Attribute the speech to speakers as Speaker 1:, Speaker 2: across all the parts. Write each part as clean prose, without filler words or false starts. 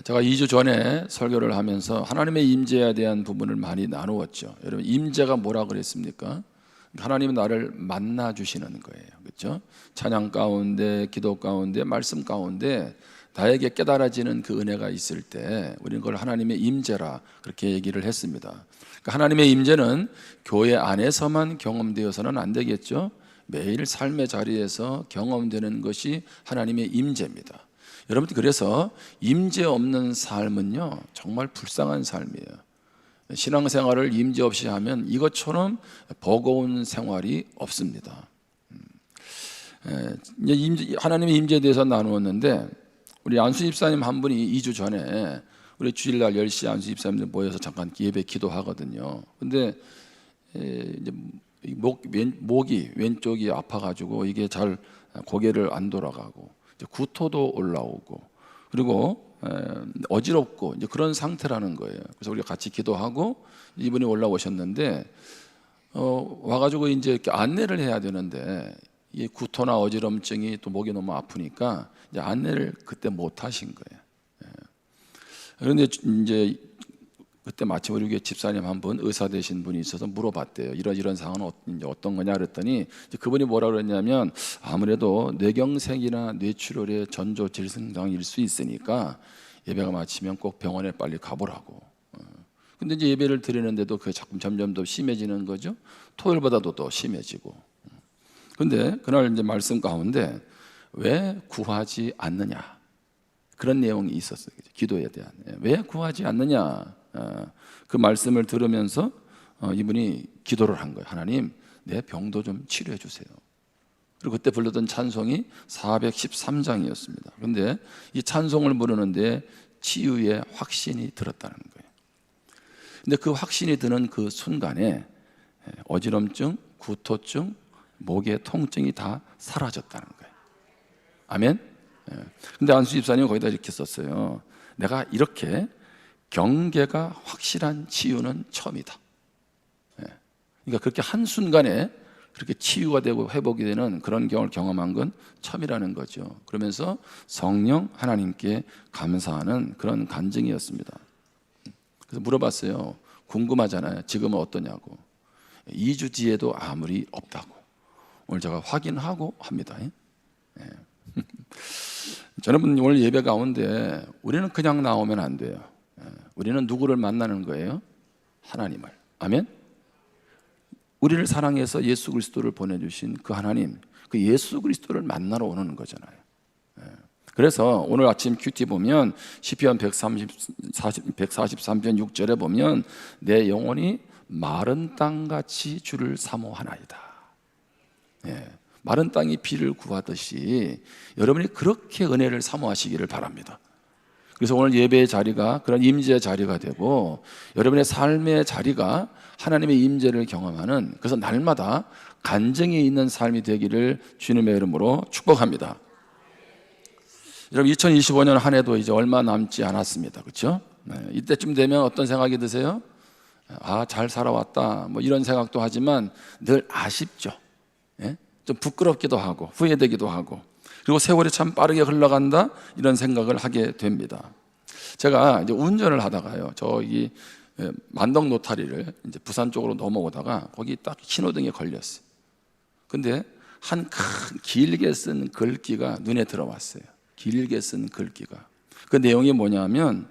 Speaker 1: 제가 2주 전에 설교를 하면서 하나님의 임재에 대한 부분을 많이 나누었죠. 여러분, 임재가 뭐라 그랬습니까? 하나님은 나를 만나 주시는 거예요. 그렇죠? 찬양 가운데, 기도 가운데, 말씀 가운데 나에게 깨달아지는 그 은혜가 있을 때 우리는 그걸 하나님의 임재라 그렇게 얘기를 했습니다. 그러니까 하나님의 임재는 교회 안에서만 경험되어서는 안 되겠죠. 매일 삶의 자리에서 경험되는 것이 하나님의 임재입니다. 여러분들, 그래서 임재 없는 삶은요 정말 불쌍한 삶이에요. 신앙생활을 임재 없이 하면 이것처럼 버거운 생활이 없습니다. 하나님의 임재에 대해서 나누었는데, 우리 안수 집사님 한 분이 2주 전에 우리 주일날 10시에 안수 집사님들 모여서 잠깐 예배 기도하거든요. 근데 이제 목이 왼쪽이 아파가지고 이게 잘 고개를 안 돌아가고 구토도 올라오고 그리고 어지럽고 이제 그런 상태라는 거예요. 그래서 우리가 같이 기도하고 이분이 올라오셨는데 와가지고 이제 이렇게 안내를 해야 되는데 이 구토나 어지럼증이 또 목이 너무 아프니까 이제 안내를 그때 못 하신 거예요. 그런데 이제 그때 마침 우리 교회 집사님 한 분, 의사 되신 분이 있어서 물어봤대요. 이런 상황은 어떤 거냐 그랬더니 그분이 뭐라 그랬냐면, 아무래도 뇌경색이나 뇌출혈의 전조 질증상일 수 있으니까 예배가 마치면 꼭 병원에 빨리 가보라고. 근데 이제 예배를 드리는데도 그게 자꾸 점점 더 심해지는 거죠. 토요일보다도 더 심해지고. 근데 그날 이제 말씀 가운데 왜 구하지 않느냐, 그런 내용이 있었어요. 기도에 대한. 왜 구하지 않느냐, 그 말씀을 들으면서 이분이 기도를 한 거예요. 하나님, 내 병도 좀 치료해 주세요. 그리고 그때 불렀던 찬송이 413장이었습니다. 그런데 이 찬송을 부르는데 치유의 확신이 들었다는 거예요. 근데 그 확신이 드는 그 순간에 어지럼증, 구토증, 목의 통증이 다 사라졌다는 거예요. 아멘. 근데 안수 집사님은 거기다 이렇게 썼어요. 내가 이렇게 경계가 확실한 치유는 처음이다. 그러니까 그렇게 한순간에 그렇게 치유가 되고 회복이 되는 그런 경험을 경험한 건 처음이라는 거죠. 그러면서 성령 하나님께 감사하는 그런 간증이었습니다. 그래서 물어봤어요. 궁금하잖아요. 지금은 어떠냐고. 2주 뒤에도 아무리 없다고. 오늘 제가 확인하고 합니다. 저는 오늘 예배 가운데 우리는 그냥 나오면 안 돼요. 우리는 누구를 만나는 거예요? 하나님을. 아멘. 우리를 사랑해서 예수 그리스도를 보내주신 그 하나님, 그 예수 그리스도를 만나러 오는 거잖아요. 그래서 오늘 아침 큐티 보면 시편 143편 6절에 보면 내 영혼이 마른 땅같이 주를 사모하나이다. 마른 땅이 비를 구하듯이 여러분이 그렇게 은혜를 사모하시기를 바랍니다. 그래서 오늘 예배의 자리가 그런 임재의 자리가 되고 여러분의 삶의 자리가 하나님의 임재를 경험하는, 그래서 날마다 간증이 있는 삶이 되기를 주님의 이름으로 축복합니다. 여러분, 2025년 한 해도 이제 얼마 남지 않았습니다. 그렇죠? 이때쯤 되면 어떤 생각이 드세요? 아, 잘 살아왔다, 뭐 이런 생각도 하지만 늘 아쉽죠. 좀 부끄럽기도 하고 후회되기도 하고, 그리고 세월이 참 빠르게 흘러간다, 이런 생각을 하게 됩니다. 제가 이제 운전을 하다가요, 저기 만덕 노타리를 이제 부산 쪽으로 넘어오다가 거기 딱 신호등에 걸렸어요. 근데 한 큰 길게 쓴 글귀가 눈에 들어왔어요. 길게 쓴 글귀가. 그 내용이 뭐냐면,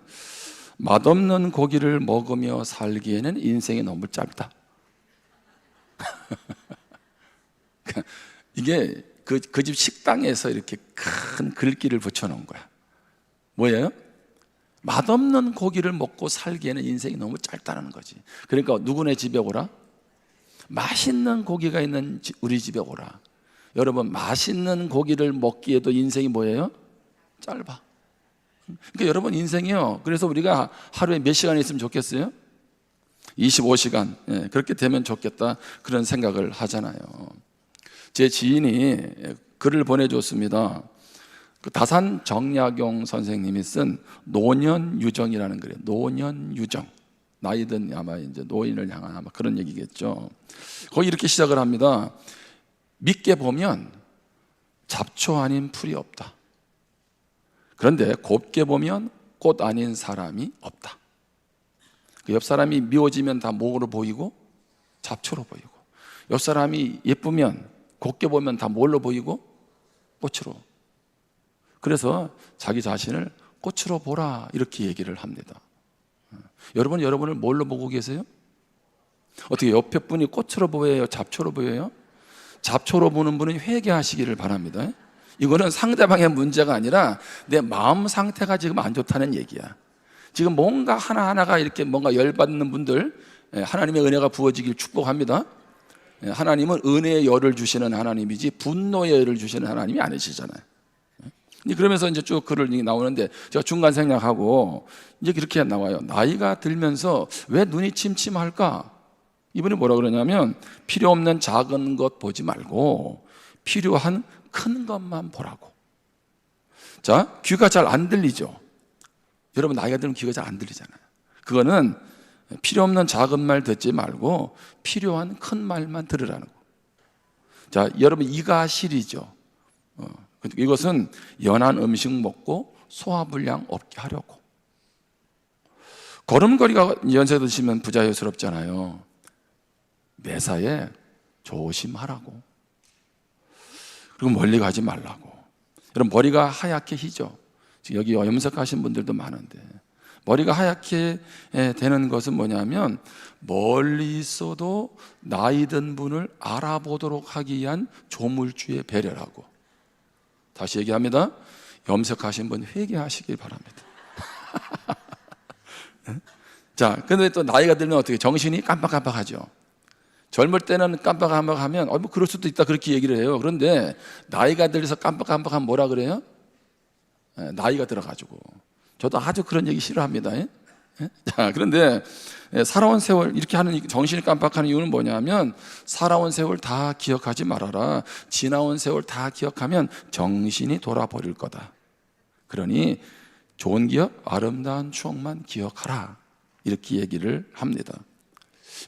Speaker 1: 맛없는 고기를 먹으며 살기에는 인생이 너무 짧다. 이게 그 집 식당에서 이렇게 큰 글귀를 붙여놓은 거야. 뭐예요? 맛없는 고기를 먹고 살기에는 인생이 너무 짧다는 거지. 그러니까 누구네 집에 오라? 맛있는 고기가 있는 우리 집에 오라. 여러분, 맛있는 고기를 먹기에도 인생이 뭐예요? 짧아. 그러니까 여러분, 인생이요, 그래서 우리가 하루에 몇 시간 있으면 좋겠어요? 25시간. 그렇게 되면 좋겠다, 그런 생각을 하잖아요. 제 지인이 글을 보내줬습니다. 그 다산 정약용 선생님이 쓴 노년유정이라는 글이에요. 노년유정. 나이든 아마 이제 노인을 향한 아마 그런 얘기겠죠. 거기 이렇게 시작을 합니다. 믿게 보면 잡초 아닌 풀이 없다. 그런데 곱게 보면 꽃 아닌 사람이 없다. 그 옆 사람이 미워지면 다 뭐로 보이고? 잡초로 보이고, 옆 사람이 예쁘면 곱게 보면 다 뭘로 보이고? 꽃으로. 그래서 자기 자신을 꽃으로 보라 이렇게 얘기를 합니다. 여러분을 뭘로 보고 계세요? 어떻게 옆에 분이 꽃으로 보여요? 잡초로 보여요? 잡초로 보는 분은 회개하시기를 바랍니다. 이거는 상대방의 문제가 아니라 내 마음 상태가 지금 안 좋다는 얘기야. 지금 뭔가 하나하나가 이렇게 뭔가 열받는 분들, 하나님의 은혜가 부어지길 축복합니다. 하나님은 은혜의 열을 주시는 하나님이지 분노의 열을 주시는 하나님이 아니시잖아요. 그러면서 이제 쭉 글을 나오는데, 제가 중간 생략하고 이제 이렇게 나와요. 나이가 들면서 왜 눈이 침침할까? 이분이 뭐라 그러냐면, 필요 없는 작은 것 보지 말고 필요한 큰 것만 보라고. 자, 귀가 잘 안 들리죠? 여러분 나이가 들면 귀가 잘 안 들리잖아요. 그거는 필요 없는 작은 말 듣지 말고 필요한 큰 말만 들으라는 거. 자, 여러분 이가 시리죠. 이것은 연한 음식 먹고 소화불량 없게 하려고. 걸음걸이가 연세 드시면 부자연스럽잖아요. 매사에 조심하라고. 그리고 멀리 가지 말라고. 여러분 머리가 하얗게 희죠. 지금 여기 염색하신 분들도 많은데, 머리가 하얗게 되는 것은 뭐냐면 멀리 있어도 나이 든 분을 알아보도록 하기 위한 조물주의 배려라고. 다시 얘기합니다. 염색하신 분 회개하시길 바랍니다. 자, 근데 또 나이가 들면 어떻게? 정신이 깜빡깜빡하죠. 젊을 때는 깜빡깜빡하면 뭐 그럴 수도 있다 그렇게 얘기를 해요. 그런데 나이가 들어서 깜빡깜빡하면 뭐라 그래요? 나이가 들어가지고. 저도 아주 그런 얘기 싫어합니다. 자, 그런데 살아온 세월 이렇게 하는, 정신이 깜빡하는 이유는 뭐냐면, 살아온 세월 다 기억하지 말아라. 지나온 세월 다 기억하면 정신이 돌아버릴 거다. 그러니 좋은 기억, 아름다운 추억만 기억하라. 이렇게 얘기를 합니다.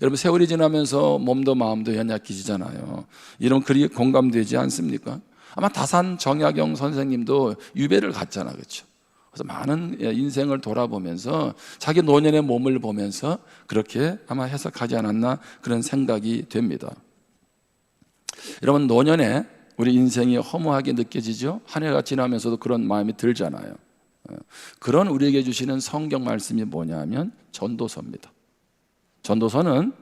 Speaker 1: 여러분 세월이 지나면서 몸도 마음도 연약해지잖아요. 이런 글이 공감되지 않습니까? 아마 다산 정약용 선생님도 유배를 갔잖아, 그렇죠? 그래서 많은 인생을 돌아보면서 자기 노년의 몸을 보면서 그렇게 아마 해석하지 않았나 그런 생각이 됩니다. 여러분 노년에 우리 인생이 허무하게 느껴지죠? 한 해가 지나면서도 그런 마음이 들잖아요. 그런 우리에게 주시는 성경 말씀이 뭐냐면 전도서입니다. 전도서는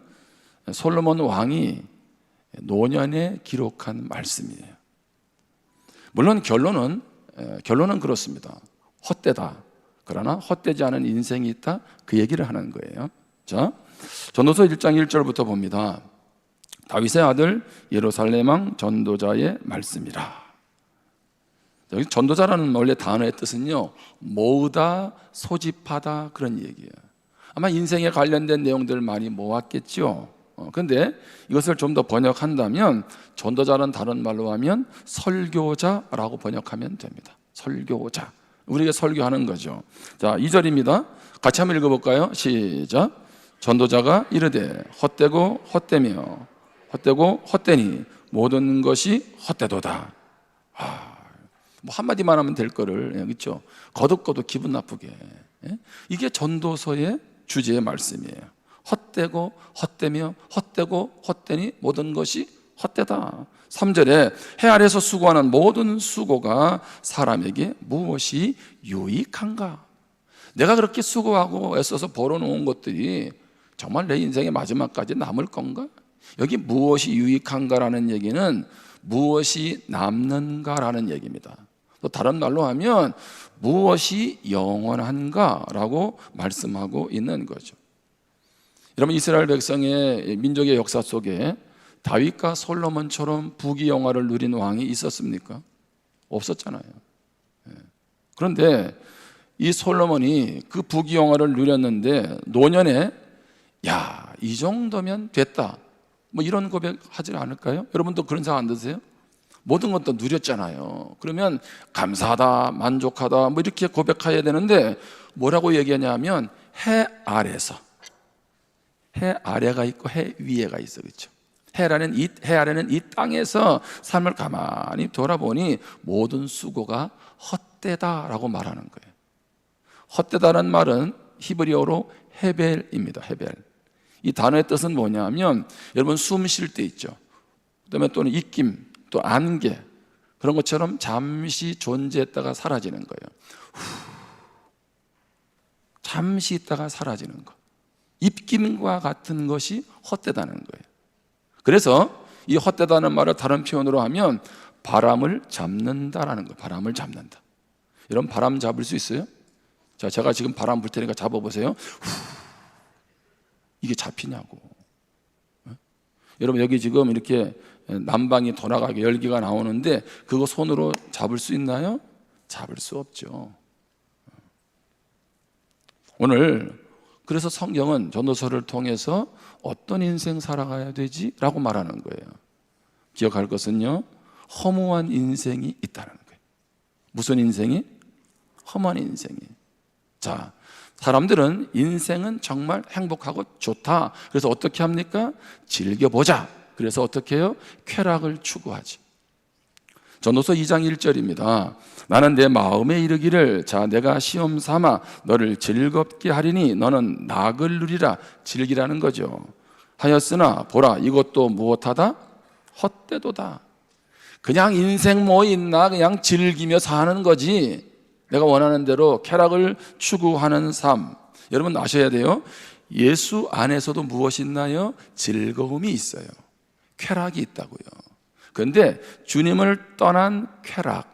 Speaker 1: 솔로몬 왕이 노년에 기록한 말씀이에요. 물론 결론은 그렇습니다. 헛되다. 그러나 헛되지 않은 인생이 있다. 그 얘기를 하는 거예요. 자, 전도서 1장 1절부터 봅니다. 다윗의 아들 예루살렘 왕 전도자의 말씀이라. 여기 전도자라는 원래 단어의 뜻은요, 모으다, 소집하다 그런 얘기예요. 아마 인생에 관련된 내용들을 많이 모았겠죠. 그런데 이것을 좀 더 번역한다면, 전도자는 다른 말로 하면 설교자라고 번역하면 됩니다. 설교자. 우리가 설교하는 거죠. 자, 2절입니다. 같이 한번 읽어볼까요? 시작. 전도자가 이르되 헛되고 헛되며 헛되고 헛되니 모든 것이 헛되도다. 뭐 한마디만 하면 될 거를, 그렇죠? 거듭거듭 기분 나쁘게. 이게 전도서의 주제의 말씀이에요. 헛되고 헛되며 헛되고 헛되니 모든 것이 헛되다. 3절에 해 아래서 수고하는 모든 수고가 사람에게 무엇이 유익한가? 내가 그렇게 수고하고 애써서 벌어놓은 것들이 정말 내 인생의 마지막까지 남을 건가? 여기 무엇이 유익한가라는 얘기는 무엇이 남는가라는 얘기입니다. 또 다른 말로 하면 무엇이 영원한가라고 말씀하고 있는 거죠. 여러분 이스라엘 백성의 민족의 역사 속에 다윗과 솔로몬처럼 부귀영화를 누린 왕이 있었습니까? 없었잖아요. 그런데 이 솔로몬이 그 부귀영화를 누렸는데 노년에 야, 이 정도면 됐다, 뭐 이런 고백하지 않을까요? 여러분도 그런 생각 안 드세요? 모든 것도 누렸잖아요. 그러면 감사하다, 만족하다 뭐 이렇게 고백해야 되는데 뭐라고 얘기하냐면 해 아래서, 해 아래가 있고 해 위에가 있어, 그렇죠? 해 아래는 이 땅에서 삶을 가만히 돌아보니 모든 수고가 헛되다라고 말하는 거예요. 헛되다는 말은 히브리어로 헤벨입니다. 헤벨. 이 단어의 뜻은 뭐냐면 여러분 숨 쉴 때 있죠. 그다음에 또는 입김, 또 안개, 그런 것처럼 잠시 존재했다가 사라지는 거예요. 잠시 있다가 사라지는 것. 입김과 같은 것이 헛되다는 거예요. 그래서 이 헛되다는 말을 다른 표현으로 하면 바람을 잡는다라는 거예요. 바람을 잡는다. 여러분 바람 잡을 수 있어요? 자, 제가 지금 바람 불 테니까 잡아보세요. 이게 잡히냐고. 여러분 여기 지금 이렇게 난방이 돌아가게 열기가 나오는데 그거 손으로 잡을 수 있나요? 잡을 수 없죠. 오늘 그래서 성경은 전도서를 통해서 어떤 인생 살아가야 되지? 라고 말하는 거예요. 기억할 것은요, 허무한 인생이 있다는 거예요. 무슨 인생이? 허무한 인생이. 자, 사람들은 인생은 정말 행복하고 좋다. 그래서 어떻게 합니까? 즐겨보자. 그래서 어떻게 해요? 쾌락을 추구하지. 전도서 2장 1절입니다. 나는 내 마음에 이르기를 자 내가 시험 삼아 너를 즐겁게 하리니 너는 낙을 누리라. 즐기라는 거죠. 하였으나 보라 이것도 무엇하다? 헛되도다. 그냥 인생 뭐 있나 그냥 즐기며 사는 거지. 내가 원하는 대로 쾌락을 추구하는 삶. 여러분 아셔야 돼요. 예수 안에서도 무엇이 있나요? 즐거움이 있어요. 쾌락이 있다고요. 그런데 주님을 떠난 쾌락,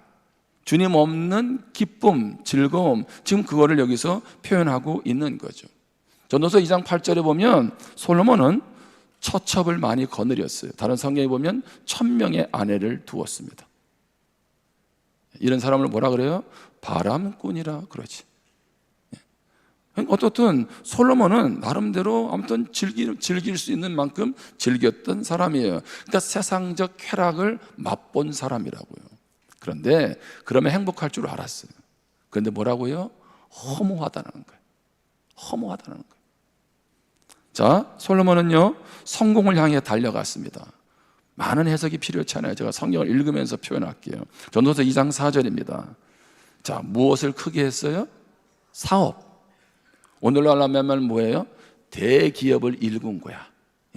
Speaker 1: 주님 없는 기쁨, 즐거움, 지금 그거를 여기서 표현하고 있는 거죠. 전도서 2장 8절에 보면 솔로몬은 처첩을 많이 거느렸어요. 다른 성경에 보면 1000명의 아내를 두었습니다. 이런 사람을 뭐라 그래요? 바람꾼이라 그러지. 어떻든 솔로몬은 나름대로 아무튼 즐길 수 있는 만큼 즐겼던 사람이에요. 그러니까 세상적 쾌락을 맛본 사람이라고요. 그런데 그러면 행복할 줄 알았어요. 그런데 뭐라고요? 허무하다는 거예요. 허무하다는 거예요. 자, 솔로몬은요 성공을 향해 달려갔습니다. 많은 해석이 필요하잖아요. 제가 성경을 읽으면서 표현할게요. 전도서 2장 4절입니다. 자, 무엇을 크게 했어요? 사업. 오늘로 하려면 뭐예요? 대기업을 일군 거야.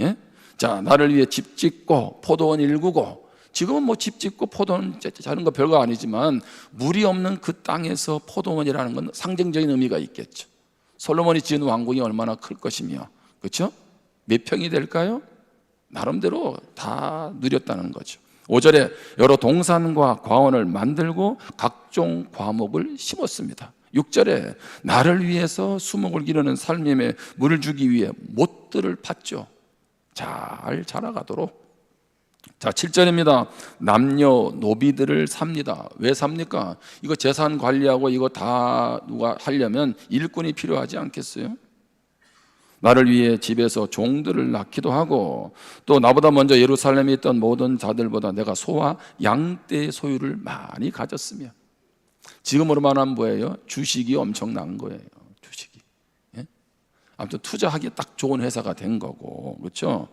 Speaker 1: 예? 자, 나를 위해 집 짓고 포도원 일구고. 지금은 뭐 집 짓고 포도원 자는 거 별거 아니지만 물이 없는 그 땅에서 포도원이라는 건 상징적인 의미가 있겠죠. 솔로몬이 지은 왕궁이 얼마나 클 것이며, 그렇죠? 몇 평이 될까요? 나름대로 다 누렸다는 거죠. 5절에 여러 동산과 과원을 만들고 각종 과목을 심었습니다. 6절에 나를 위해서 수목을 기르는 살림에 물을 주기 위해 못들을 팠죠. 잘 자라가도록. 자, 7절입니다. 남녀 노비들을 삽니다. 왜 삽니까? 이거 재산 관리하고 이거 다 누가 하려면 일꾼이 필요하지 않겠어요? 나를 위해 집에서 종들을 낳기도 하고 또 나보다 먼저 예루살렘에 있던 모든 자들보다 내가 소와 양떼의 소유를 많이 가졌으며. 지금으로 말하면 뭐예요? 주식이 엄청난 거예요. 주식이. 예? 아무튼 투자하기 딱 좋은 회사가 된 거고, 그렇죠?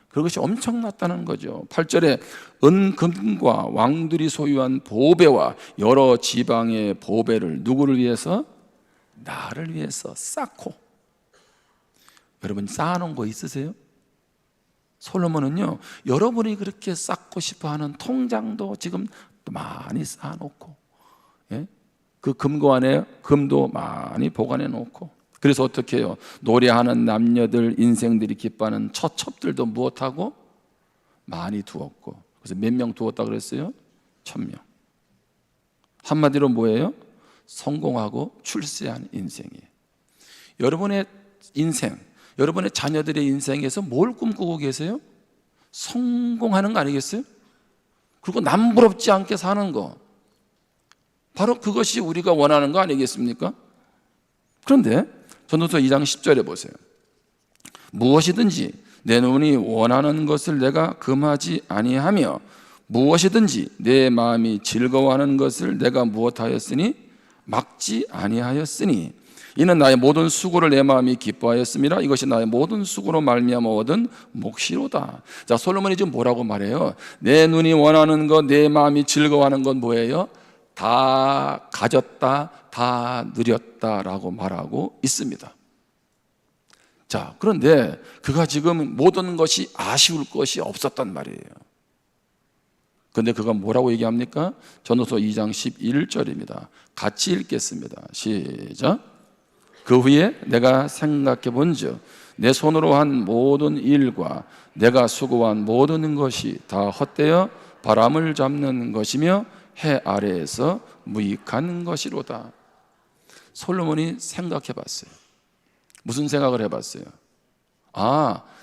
Speaker 1: 그것이 엄청났다는 거죠. 8절에 은금과 왕들이 소유한 보배와 여러 지방의 보배를 누구를 위해서? 나를 위해서 쌓고. 여러분 쌓아놓은 거 있으세요? 솔로몬은요 여러분이 그렇게 쌓고 싶어하는 통장도 지금 많이 쌓아놓고, 예? 그 금고 안에 금도 많이 보관해 놓고. 그래서 어떻게 해요? 노래하는 남녀들 인생들이 기뻐하는 처첩들도 무엇하고? 많이 두었고. 그래서 몇 명 두었다 그랬어요? 1000명. 한마디로 뭐예요? 성공하고 출세한 인생이에요. 여러분의 인생, 여러분의 자녀들의 인생에서 뭘 꿈꾸고 계세요? 성공하는 거 아니겠어요? 그리고 남부럽지 않게 사는 거. 바로 그것이 우리가 원하는 거 아니겠습니까? 그런데 전도서 2장 10절에 보세요. 무엇이든지 내 눈이 원하는 것을 내가 금하지 아니하며 무엇이든지 내 마음이 즐거워하는 것을 내가 무엇하였으니 막지 아니하였으니 이는 나의 모든 수고를 내 마음이 기뻐하였음이라. 이것이 나의 모든 수고로 말미암아 얻은 몫이로다. 자, 솔로몬이 지금 뭐라고 말해요? 내 눈이 원하는 것, 내 마음이 즐거워하는 건 뭐예요? 다 가졌다, 다 누렸다라고 말하고 있습니다. 자, 그런데 그가 지금 모든 것이 아쉬울 것이 없었단 말이에요. 그런데 그가 뭐라고 얘기합니까? 전도서 2장 11절입니다. 같이 읽겠습니다. 시작. 그 후에 내가 생각해 본즉 내 손으로 한 모든 일과 내가 수고한 모든 것이 다 헛되어 바람을 잡는 것이며 해 아래에서 무익한 것이로다. 솔로몬이 생각해 봤어요. 무슨 생각을 해봤어요?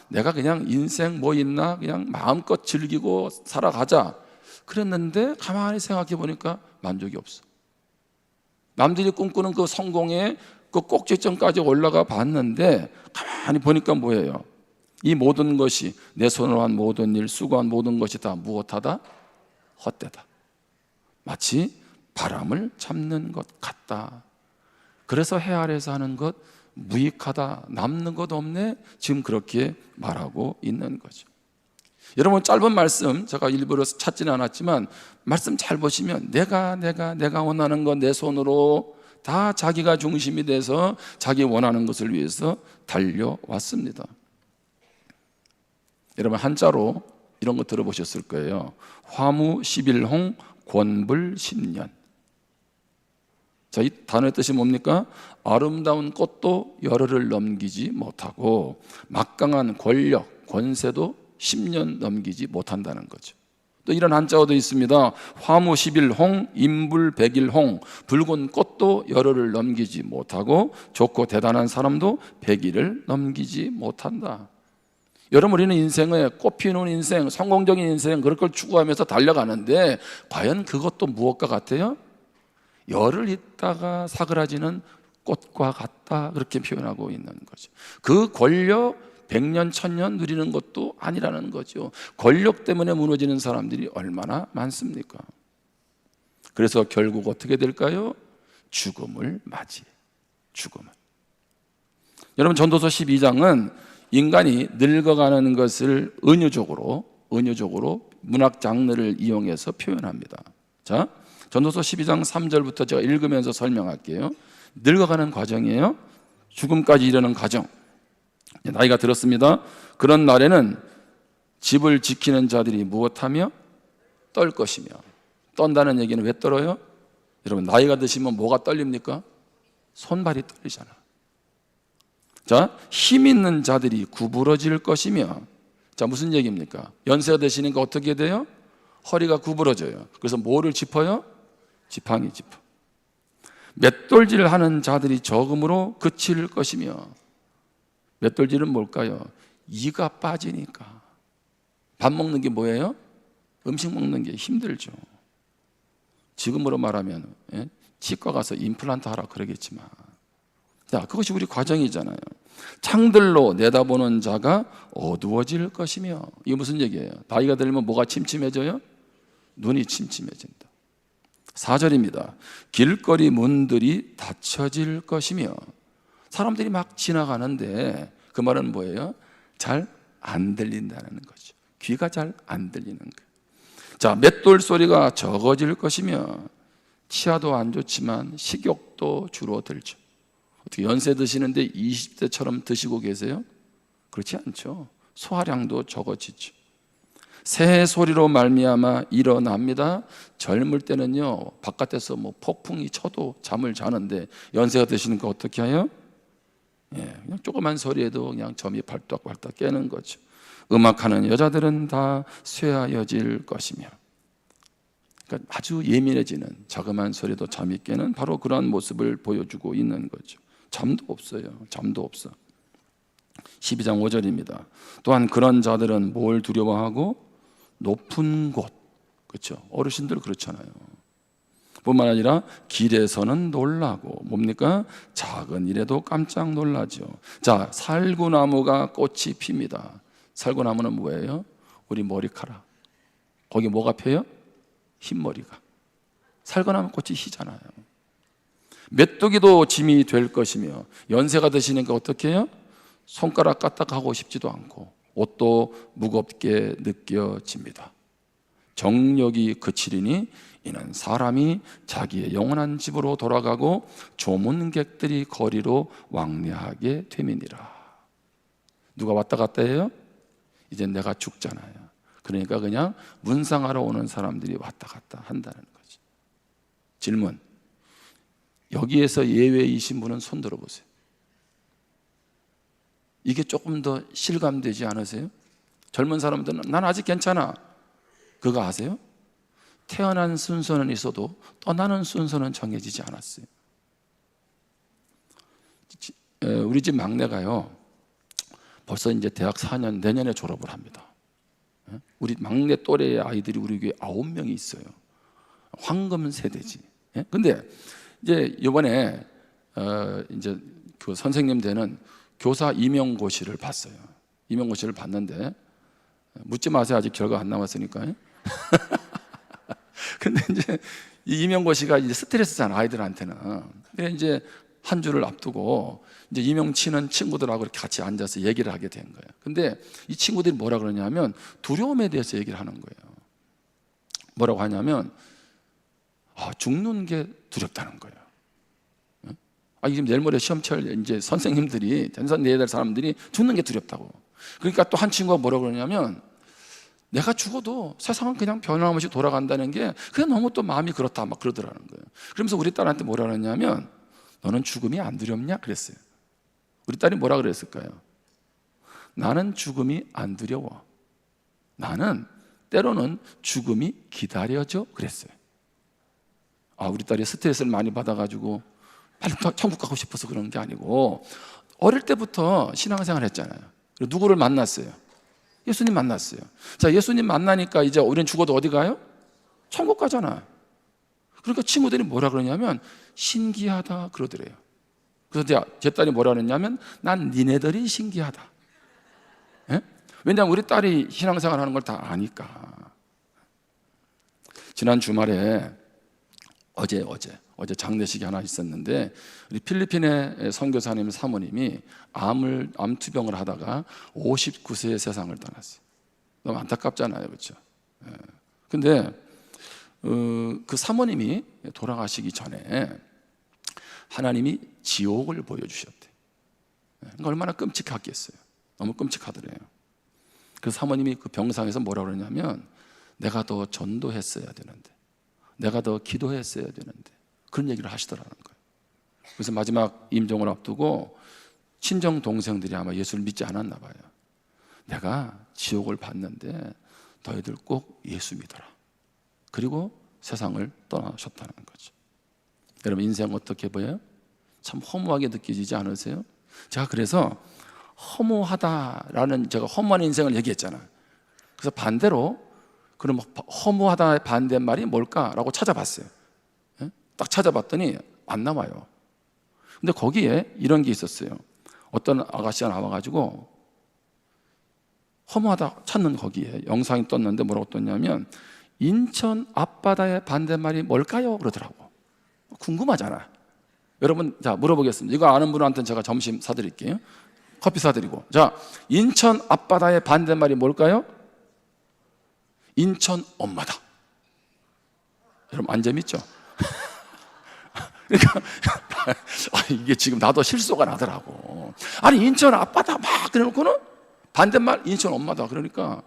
Speaker 1: 내가 그냥 인생 뭐 있나 그냥 마음껏 즐기고 살아가자 그랬는데 가만히 생각해 보니까 만족이 없어. 남들이 꿈꾸는 그 성공의 그 꼭지점까지 올라가 봤는데 가만히 보니까 뭐예요? 이 모든 것이 내 손으로 한 모든 일, 수고한 모든 것이 다 무엇하다? 헛되다. 마치 바람을 잡는 것 같다. 그래서 해 아래에서 하는 것 무익하다, 남는 것 없네, 지금 그렇게 말하고 있는 거죠. 여러분, 짧은 말씀 제가 일부러 찾지는 않았지만 말씀 잘 보시면 내가 원하는 것 내 손으로 다 자기가 중심이 돼서 자기 원하는 것을 위해서 달려왔습니다. 여러분, 한자로 이런 거 들어보셨을 거예요. 화무 11홍 권불 10년. 자, 이 단어의 뜻이 뭡니까? 아름다운 꽃도 열흘을 넘기지 못하고 막강한 권력, 권세도 10년 넘기지 못한다는 거죠. 또 이런 한자어도 있습니다. 화무 10일홍, 인불 100일홍. 붉은 꽃도 열흘을 넘기지 못하고 좋고 대단한 사람도 100일을 넘기지 못한다. 여러분, 우리는 인생에 꽃피우는 인생, 성공적인 인생 그럴 걸 추구하면서 달려가는데 과연 그것도 무엇과 같아요? 열흘 있다가 사그라지는 꽃과 같다, 그렇게 표현하고 있는 거죠. 그 권력 100년, 1000년 누리는 것도 아니라는 거죠. 권력 때문에 무너지는 사람들이 얼마나 많습니까? 그래서 결국 어떻게 될까요? 죽음을 맞이해. 죽음을. 여러분, 전도서 12장은 인간이 늙어가는 것을 은유적으로 문학 장르를 이용해서 표현합니다. 자, 전도서 12장 3절부터 제가 읽으면서 설명할게요. 늙어가는 과정이에요. 죽음까지 이르는 과정. 나이가 들었습니다. 그런 날에는 집을 지키는 자들이 무엇하며? 떨 것이며. 떤다는 얘기는 왜 떨어요? 여러분, 나이가 드시면 뭐가 떨립니까? 손발이 떨리잖아. 자, 힘 있는 자들이 구부러질 것이며. 자, 무슨 얘기입니까? 연세가 되시니까 어떻게 돼요? 허리가 구부러져요. 그래서 뭐를 짚어요? 지팡이 짚어. 맷돌질 하는 자들이 적음으로 그칠 것이며. 맷돌질은 뭘까요? 이가 빠지니까. 밥 먹는 게 뭐예요? 음식 먹는 게 힘들죠. 지금으로 말하면 치과 가서 임플란트 하라 그러겠지만, 자, 그것이 우리 과정이잖아요. 창들로 내다보는 자가 어두워질 것이며. 이게 무슨 얘기예요? 나이가 들면 뭐가 침침해져요? 눈이 침침해진다. 4절입니다. 길거리 문들이 닫혀질 것이며. 사람들이 막 지나가는데 그 말은 뭐예요? 잘 안 들린다는 거죠. 귀가 잘 안 들리는 거예요. 자, 맷돌 소리가 적어질 것이며. 치아도 안 좋지만 식욕도 줄어들죠. 어떻게 연세 드시는데 20대처럼 드시고 계세요? 그렇지 않죠. 소화량도 적어지죠. 새 소리로 말미암아 일어납니다. 젊을 때는요, 바깥에서 뭐 폭풍이 쳐도 잠을 자는데 연세가 드시니까 어떻게 해요? 그냥 조그만 소리에도 그냥 점이 발딱발딱 깨는 거죠. 음악하는 여자들은 다 쇠하여질 것이며. 그러니까 아주 예민해지는, 자그마한 소리도 잠이 깨는 바로 그러한 모습을 보여주고 있는 거죠. 잠도 없어요. 잠도 없어. 12장 5절입니다. 또한 그런 자들은 뭘 두려워하고? 높은 곳. 그렇죠. 어르신들 그렇잖아요. 뿐만 아니라 길에서는 놀라고, 뭡니까? 작은 일에도 깜짝 놀라죠. 자, 살구나무가 꽃이 핍니다. 살구나무는 뭐예요? 우리 머리카락. 거기 뭐가 펴요? 흰머리가. 살구나무 꽃이 희잖아요. 메뚜기도 짐이 될 것이며. 연세가 드시니까 어떻게 해요? 손가락 까딱하고 싶지도 않고 옷도 무겁게 느껴집니다. 정력이 그치리니 이는 사람이 자기의 영원한 집으로 돌아가고 조문객들이 거리로 왕래하게 됨이니라. 누가 왔다 갔다 해요? 이제 내가 죽잖아요. 그러니까 그냥 문상하러 오는 사람들이 왔다 갔다 한다는 거죠. 질문, 여기에서 예외이신 분은 손 들어보세요. 이게 조금 더 실감되지 않으세요? 젊은 사람들은 난 아직 괜찮아. 그거 아세요? 태어난 순서는 있어도 떠나는 순서는 정해지지 않았어요. 우리 집 막내가요, 벌써 이제 대학 4년, 내년에 졸업을 합니다. 우리 막내 또래의 아이들이 우리 교회에 9명이 있어요. 황금 세대지. 근데 이제 이번에 이제 그 선생님 되는 교사 임용고시를 봤어요. 임용고시를 봤는데, 묻지 마세요. 아직 결과 안 나왔으니까요. 근데 이제 이 임용고시가 이제 스트레스잖아, 아이들한테는. 근데 이제 한 주를 앞두고 이제 임용 치는 친구들하고 이렇게 같이 앉아서 얘기를 하게 된 거예요. 근데 이 친구들이 뭐라 그러냐면 두려움에 대해서 얘기를 하는 거예요. 뭐라고 하냐면 죽는 게 두렵다는 거예요. 지금 내일 모레 시험철 이제 선생님들이 전선 내야 될 사람들이 죽는 게 두렵다고. 그러니까 또 한 친구가 뭐라고 그러냐면 내가 죽어도 세상은 그냥 변함없이 돌아간다는 게 그게 너무 또 마음이 그렇다 막 그러더라는 거예요. 그러면서 우리 딸한테 뭐라 그러냐면 너는 죽음이 안 두렵냐 그랬어요. 우리 딸이 뭐라 그랬을까요? 나는 죽음이 안 두려워. 나는 때로는 죽음이 기다려져 그랬어요. 우리 딸이 스트레스를 많이 받아가지고 빨리 천국 가고 싶어서 그런 게 아니고 어릴 때부터 신앙생활 했잖아요. 그리고 누구를 만났어요? 예수님 만났어요. 자, 예수님 만나니까 이제 우리는 죽어도 어디 가요? 천국 가잖아. 그러니까 친구들이 뭐라 그러냐면 신기하다 그러더래요. 그래서 제 딸이 뭐라 그랬냐면 난 니네들이 신기하다. 왜냐하면 우리 딸이 신앙생활 하는 걸 다 아니까. 지난 주말에 어제 장례식이 하나 있었는데 우리 필리핀의 선교사님 사모님이 암투병을 하다가 59세에 세상을 떠났어요. 너무 안타깝잖아요, 그렇죠? 근데 그 사모님이 돌아가시기 전에 하나님이 지옥을 보여주셨대. 그러니까 얼마나 끔찍했겠어요. 너무 끔찍하더래요. 그 사모님이 그 병상에서 뭐라 그러냐면 내가 더 전도했어야 되는데, 내가 더 기도했어야 되는데, 그런 얘기를 하시더라는 거예요. 그래서 마지막 임종을 앞두고 친정 동생들이 아마 예수를 믿지 않았나 봐요. 내가 지옥을 봤는데 너희들 꼭 예수 믿어라. 그리고 세상을 떠나셨다는 거죠. 여러분 인생 어떻게 보여요? 참 허무하게 느껴지지 않으세요? 제가 그래서 허무하다라는, 제가 허무한 인생을 얘기했잖아요. 그래서 반대로 그럼 허무하다의 반대말이 뭘까라고 찾아봤어요. 딱 찾아봤더니 안 나와요. 근데 거기에 이런 게 있었어요. 어떤 아가씨가 나와가지고 허무하다 찾는 거기에 영상이 떴는데 뭐라고 떴냐면 인천 앞바다의 반대말이 뭘까요? 그러더라고. 궁금하잖아. 여러분, 자, 물어보겠습니다. 이거 아는 분한테는 제가 점심 사드릴게요. 커피 사드리고. 자, 인천 앞바다의 반대말이 뭘까요? 인천 엄마다. 여러분 안 재밌죠? 그러니까 이게 지금 나도 실소가 나더라고. 아니 인천 앞바다 막 그래놓고는 반대말 인천 엄마다. 그러니까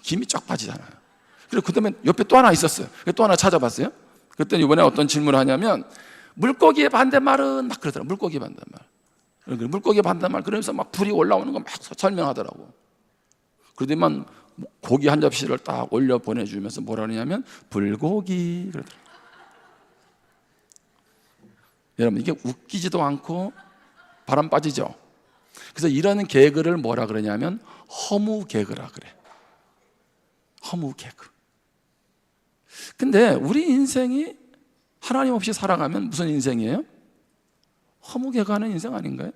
Speaker 1: 김이 쫙 빠지잖아요. 그리고 그 다음에 옆에 또 하나 있었어요. 또 하나 찾아봤어요. 그랬더니 이번에 어떤 질문을 하냐면 물고기의 반대말은 막 그러더라고요. 물고기 반대말. 물고기 반대말 그러면서 막 불이 올라오는 거 막 설명하더라고. 그러더니만 고기 한 접시를 딱 올려 보내주면서 뭐라 그러냐면 불고기 그러더라고요. 여러분 이게 웃기지도 않고 바람 빠지죠. 그래서 이런 개그를 뭐라 그러냐면 허무 개그라 그래. 허무 개그. 근데 우리 인생이 하나님 없이 살아가면 무슨 인생이에요? 허무 개그하는 인생 아닌가요?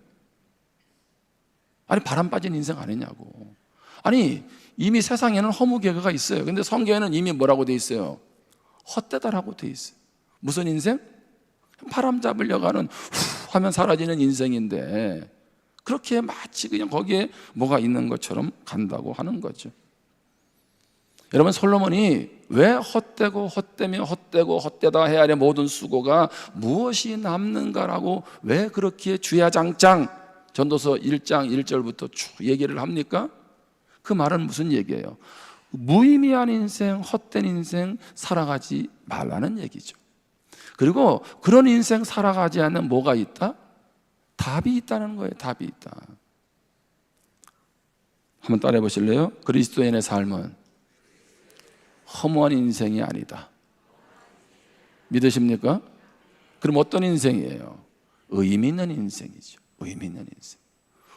Speaker 1: 아니 바람 빠진 인생 아니냐고. 아니 이미 세상에는 허무 개그가 있어요. 근데 성경에는 이미 뭐라고 돼 있어요? 헛되다라고 돼 있어요. 무슨 인생? 바람 잡으려 가는 후 하면 사라지는 인생인데 그렇게 마치 그냥 거기에 뭐가 있는 것처럼 간다고 하는 거죠. 여러분 솔로몬이 왜 헛되고 헛되며 헛되고 헛되다 해야 할 모든 수고가 무엇이 남는가라고 왜 그렇게 주야장창 전도서 1장 1절부터 쭉 얘기를 합니까? 그 말은 무슨 얘기예요? 무의미한 인생, 헛된 인생 살아가지 말라는 얘기죠. 그리고 그런 인생 살아가지 않는 뭐가 있다? 답이 있다는 거예요. 답이 있다. 한번 따라해 보실래요? 그리스도인의 삶은 허무한 인생이 아니다. 믿으십니까? 그럼 어떤 인생이에요? 의미 있는 인생이죠. 의미 있는 인생.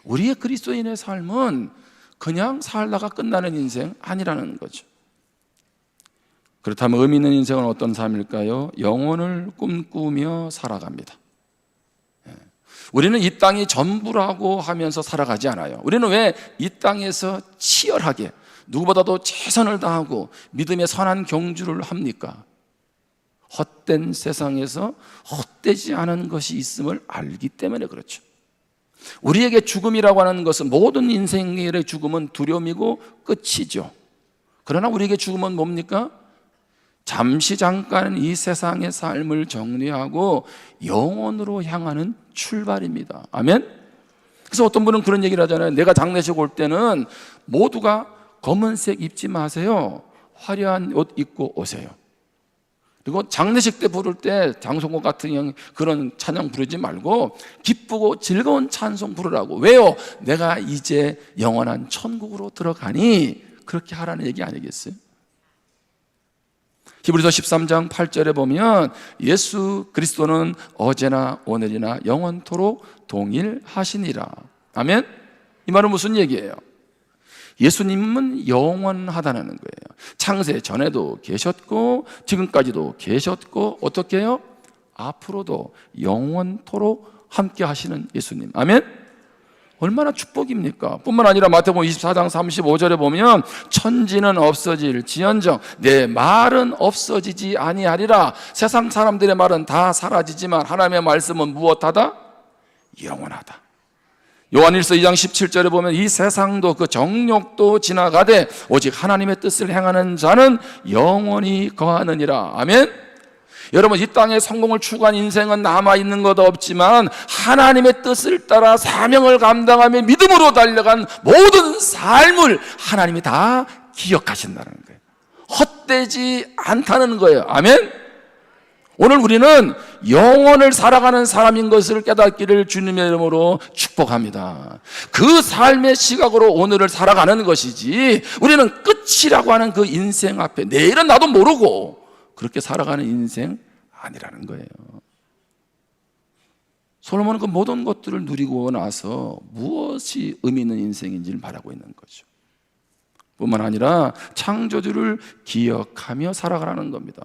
Speaker 1: 우리의 그리스도인의 삶은 그냥 살다가 끝나는 인생 아니라는 거죠. 그렇다면 의미 있는 인생은 어떤 삶일까요? 영혼을 꿈꾸며 살아갑니다. 우리는 이 땅이 전부라고 하면서 살아가지 않아요. 우리는 왜 이 땅에서 치열하게 누구보다도 최선을 다하고 믿음의 선한 경주를 합니까? 헛된 세상에서 헛되지 않은 것이 있음을 알기 때문에 그렇죠. 우리에게 죽음이라고 하는 것은 모든 인생의 죽음은 두려움이고 끝이죠. 그러나 우리에게 죽음은 뭡니까? 잠시 잠깐 이 세상의 삶을 정리하고 영원으로 향하는 출발입니다. 아멘? 그래서 어떤 분은 그런 얘기를 하잖아요. 내가 장례식 올 때는 모두가 검은색 입지 마세요. 화려한 옷 입고 오세요. 그리고 장례식 때 부를 때 장송곡 같은 그런 찬양 부르지 말고 기쁘고 즐거운 찬송 부르라고. 왜요? 내가 이제 영원한 천국으로 들어가니 그렇게 하라는 얘기 아니겠어요? 히브리서 13장 8절에 보면 예수 그리스도는 어제나 오늘이나 영원토록 동일하시니라. 아멘? 이 말은 무슨 얘기예요? 예수님은 영원하다는 거예요. 창세 전에도 계셨고 지금까지도 계셨고 어떻게 해요? 앞으로도 영원토록 함께 하시는 예수님. 아멘? 얼마나 축복입니까? 뿐만 아니라 마태복음 24장 35절에 보면 천지는 없어질지언정 내 말은 없어지지 아니하리라. 세상 사람들의 말은 다 사라지지만 하나님의 말씀은 무엇하다? 영원하다. 요한일서 2장 17절에 보면 이 세상도 그 정욕도 지나가되 오직 하나님의 뜻을 행하는 자는 영원히 거하느니라. 아멘? 여러분, 이 땅에 성공을 추구한 인생은 남아있는 것 없지만 하나님의 뜻을 따라 사명을 감당하며 믿음으로 달려간 모든 삶을 하나님이 다 기억하신다는 거예요. 헛되지 않다는 거예요. 아멘? 오늘 우리는 영혼을 살아가는 사람인 것을 깨닫기를 주님의 이름으로 축복합니다. 그 삶의 시각으로 오늘을 살아가는 것이지 우리는 끝이라고 하는 그 인생 앞에 내일은 나도 모르고 그렇게 살아가는 인생 아니라는 거예요. 솔로몬은 그 모든 것들을 누리고 나서 무엇이 의미 있는 인생인지를 말하고 있는 거죠. 뿐만 아니라 창조주를 기억하며 살아가라는 겁니다.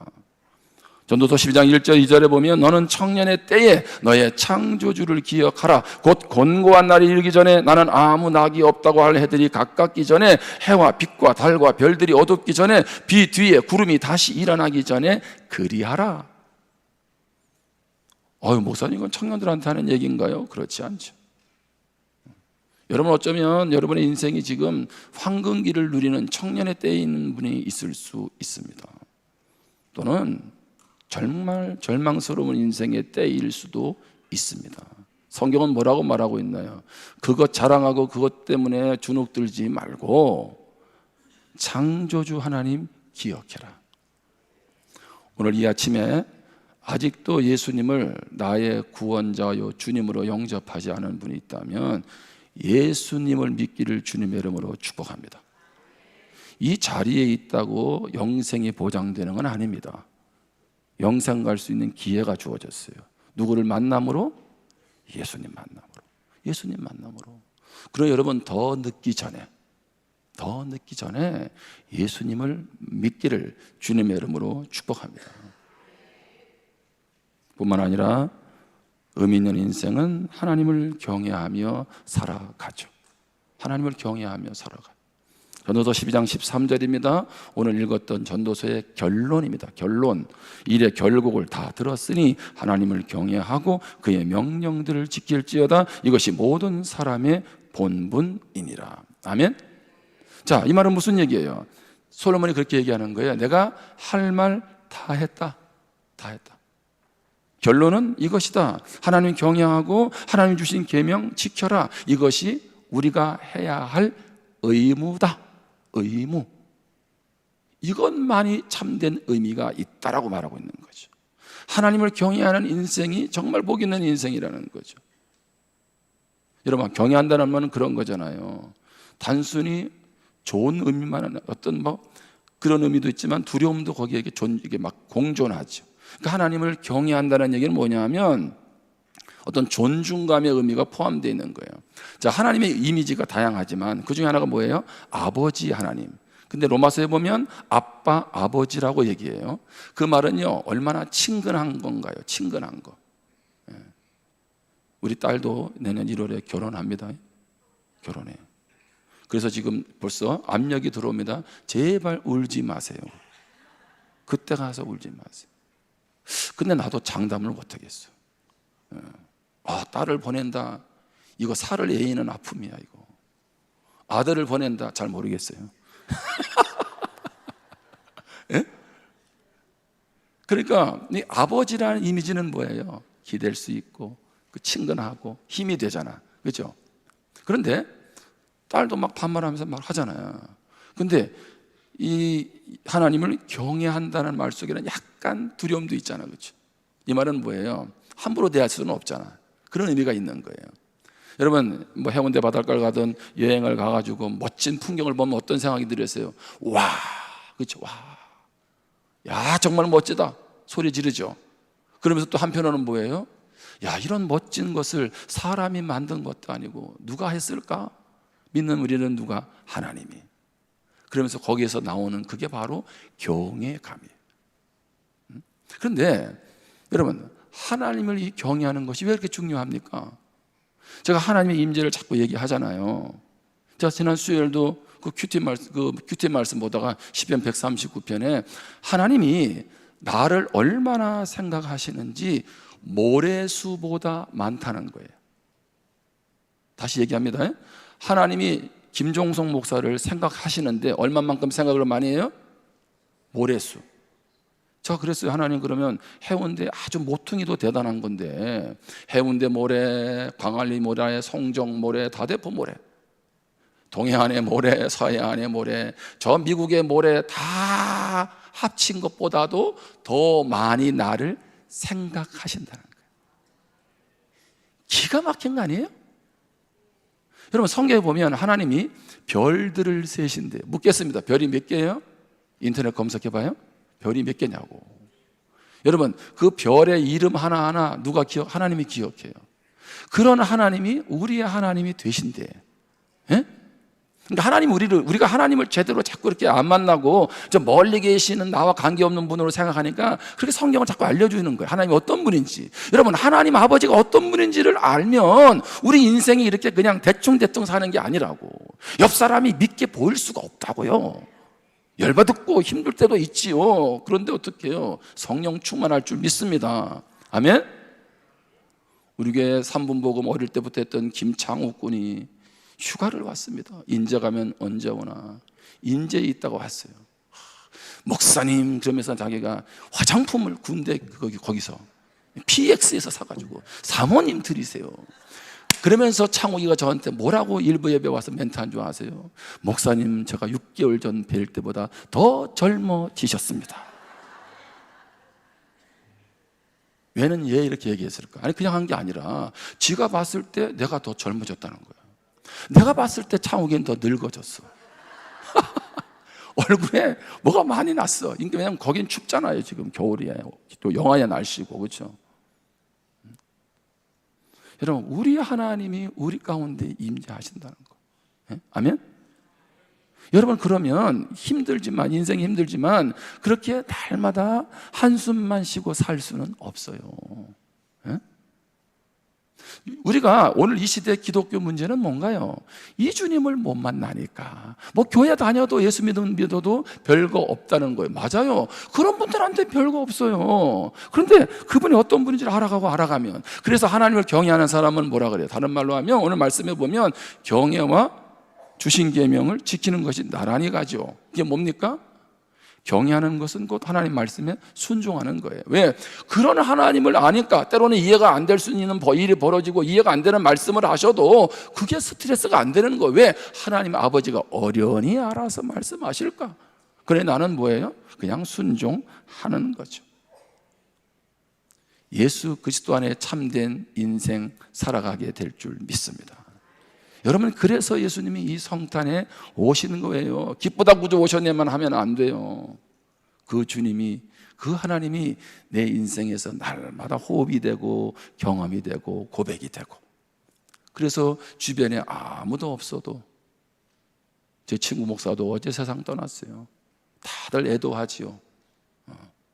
Speaker 1: 전도서 12장 1절 2절에 보면 너는 청년의 때에 너의 창조주를 기억하라. 곧 곤고한 날이 이르기 전에 나는 아무 낙이 없다고 할 해들이 가깝기 전에 해와 빛과 달과 별들이 어둡기 전에 비 뒤에 구름이 다시 일어나기 전에 그리하라. 목사님 이건 청년들한테 하는 얘기인가요? 그렇지 않죠. 여러분 어쩌면 여러분의 인생이 지금 황금기를 누리는 청년의 때에 있는 분이 있을 수 있습니다. 또는 정말 절망스러운 인생의 때일 수도 있습니다. 성경은 뭐라고 말하고 있나요? 그것 자랑하고 그것 때문에 주눅들지 말고 창조주 하나님 기억해라. 오늘 이 아침에 아직도 예수님을 나의 구원자요 주님으로 영접하지 않은 분이 있다면 예수님을 믿기를 주님의 이름으로 축복합니다. 이 자리에 있다고 영생이 보장되는 건 아닙니다. 영생 갈 수 있는 기회가 주어졌어요. 누구를 만남으로? 예수님 만남으로. 예수님 만남으로. 그리고 여러분 더 늦기 전에 예수님을 믿기를 주님의 이름으로 축복합니다. 뿐만 아니라 의미 있는 인생은 하나님을 경외하며 살아가죠. 하나님을 경외하며 살아가요. 전도서 12장 13절입니다. 오늘 읽었던 전도서의 결론입니다. 결론. 일의 결국을 다 들었으니 하나님을 경외하고 그의 명령들을 지킬지어다. 이것이 모든 사람의 본분이니라. 아멘. 자, 이 말은 무슨 얘기예요? 솔로몬이 그렇게 얘기하는 거예요. 내가 할 말 다 했다. 다 했다. 결론은 이것이다. 하나님 경외하고 하나님 주신 계명 지켜라. 이것이 우리가 해야 할 의무다. 의무. 이것만이 참된 의미가 있다라고 말하고 있는 거죠. 하나님을 경외하는 인생이 정말 복 있는 인생이라는 거죠. 여러분, 경외한다는 말은 그런 거잖아요. 단순히 좋은 의미만은 어떤 그런 의미도 있지만 두려움도 거기에 이게 막 공존하죠. 그러니까 하나님을 경외한다는 얘기는 뭐냐면 어떤 존중감의 의미가 포함되어 있는 거예요. 자, 하나님의 이미지가 다양하지만 그 중에 하나가 뭐예요? 아버지 하나님. 근데 로마서에 보면 아빠, 아버지라고 얘기해요. 그 말은요, 얼마나 친근한 건가요? 친근한 거. 우리 딸도 내년 1월에 결혼합니다. 결혼해요. 그래서 지금 벌써 압력이 들어옵니다. 제발 울지 마세요. 그때 가서 울지 마세요. 근데 나도 장담을 못하겠어. 딸을 보낸다. 이거 살을 애이는 아픔이야. 이거. 아들을 보낸다. 잘 모르겠어요. 예? 그러니까 이 아버지라는 이미지는 뭐예요? 기댈 수 있고 친근하고 힘이 되잖아. 그렇죠? 그런데 딸도 막 반말하면서 막 하잖아요. 근데 이 하나님을 경외한다는 말 속에는 약간 두려움도 있잖아. 그렇죠? 이 말은 뭐예요? 함부로 대할 수는 없잖아. 그런 의미가 있는 거예요. 여러분, 해운대 바닷가를 가든 여행을 가가지고 멋진 풍경을 보면 어떤 생각이 들으세요? 와, 그렇죠? 와, 야, 정말 멋지다. 소리 지르죠. 그러면서 또 한편으로는 뭐예요? 야, 이런 멋진 것을 사람이 만든 것도 아니고 누가 했을까? 믿는 우리는 누가? 하나님이. 그러면서 거기에서 나오는 그게 바로 경외감이에요. 그런데 여러분, 하나님을 이 경외하는 것이 왜 이렇게 중요합니까? 제가 하나님의 임재를 자꾸 얘기하잖아요. 제가 지난 수요일도 그 큐티 말씀 보다가 시편 139편에 하나님이 나를 얼마나 생각하시는지 모래수보다 많다는 거예요. 다시 얘기합니다. 하나님이 김종성 목사를 생각하시는데 얼마만큼 생각을 많이 해요? 모래수. 제가 그랬어요. 하나님, 그러면 해운대 아주 모퉁이도 대단한 건데 해운대 모래, 광안리 모래, 송정 모래, 다대포 모래, 동해안의 모래, 서해안의 모래, 저 미국의 모래 다 합친 것보다도 더 많이 나를 생각하신다는 거예요. 기가 막힌 거 아니에요? 여러분, 성경에 보면 하나님이 별들을 세신대요. 묻겠습니다. 별이 몇 개예요? 인터넷 검색해봐요. 별이 몇 개냐고. 여러분, 그 별의 이름 하나하나 하나님이 기억해요. 그런 하나님이 우리의 하나님이 되신대. 예? 그러니까 우리가 하나님을 제대로 자꾸 이렇게 안 만나고 저 멀리 계시는 나와 관계없는 분으로 생각하니까 그렇게 성경을 자꾸 알려주는 거예요. 하나님이 어떤 분인지. 여러분, 하나님 아버지가 어떤 분인지를 알면 우리 인생이 이렇게 그냥 대충대충 사는 게 아니라고. 옆 사람이 믿게 보일 수가 없다고요. 열받고 힘들 때도 있지요. 그런데 어떻게 해요? 성령 충만할 줄 믿습니다. 아멘? 우리 교회 3분복음 어릴 때부터 했던 김창욱 군이 휴가를 왔습니다. 인제 가면 언제 오나. 인제에 있다고 왔어요. 목사님, 그러면서 자기가 화장품을 군대 거기서 PX에서 사가지고 사모님 드리세요. 그러면서 창욱이가 저한테 뭐라고 일부 예배 와서 멘트한 줄 아세요? 목사님, 제가 6개월 전 뵐 때보다 더 젊어지셨습니다. 왜는 왜 이렇게 얘기했을까? 아니, 그냥 한 게 아니라 지가 봤을 때 내가 더 젊어졌다는 거야. 내가 봤을 때 창욱이는 더 늙어졌어. 얼굴에 뭐가 많이 났어. 왜냐면 거긴 춥잖아요. 지금 겨울이에요. 또 영하의 날씨고, 그렇죠? 여러분, 우리 하나님이 우리 가운데 임재하신다는 거. 네? 아멘? 여러분, 그러면 인생이 힘들지만 그렇게 날마다 한숨만 쉬고 살 수는 없어요. 네? 우리가 오늘 이 시대 기독교 문제는 뭔가요? 이 주님을 못 만나니까. 교회 다녀도 예수 믿어도 별거 없다는 거예요. 맞아요. 그런 분들한테 별거 없어요. 그런데 그분이 어떤 분인지를 알아가면, 그래서 하나님을 경외하는 사람은 뭐라 그래요? 다른 말로 하면 오늘 말씀해 보면 경외와 주신 계명을 지키는 것이 나란히 가죠. 이게 뭡니까? 경외하는 것은 곧 하나님 말씀에 순종하는 거예요. 왜? 그런 하나님을 아니까 때로는 이해가 안 될 수 있는 일이 벌어지고 이해가 안 되는 말씀을 하셔도 그게 스트레스가 안 되는 거예요. 왜? 하나님 아버지가 어련히 알아서 말씀하실까? 그래 나는 뭐예요? 그냥 순종하는 거죠. 예수 그리스도 안에 참된 인생 살아가게 될 줄 믿습니다. 여러분, 그래서 예수님이 이 성탄에 오시는 거예요. 기쁘다 구주 오셨네만 하면 안 돼요. 그 주님이, 그 하나님이 내 인생에서 날마다 호흡이 되고 경험이 되고 고백이 되고, 그래서 주변에 아무도 없어도, 제 친구 목사도 어제 세상 떠났어요. 다들 애도하지요.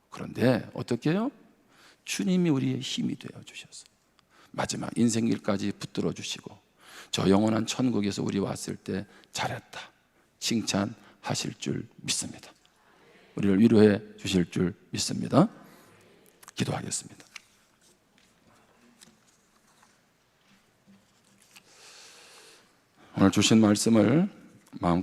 Speaker 1: 그런데 어떻게 해요? 주님이 우리의 힘이 되어 주셔서 마지막 인생길까지 붙들어 주시고 저 영원한 천국에서 우리 왔을 때 잘했다 칭찬하실 줄 믿습니다. 우리를 위로해 주실 줄 믿습니다. 기도하겠습니다. 오늘 주신 말씀을 마음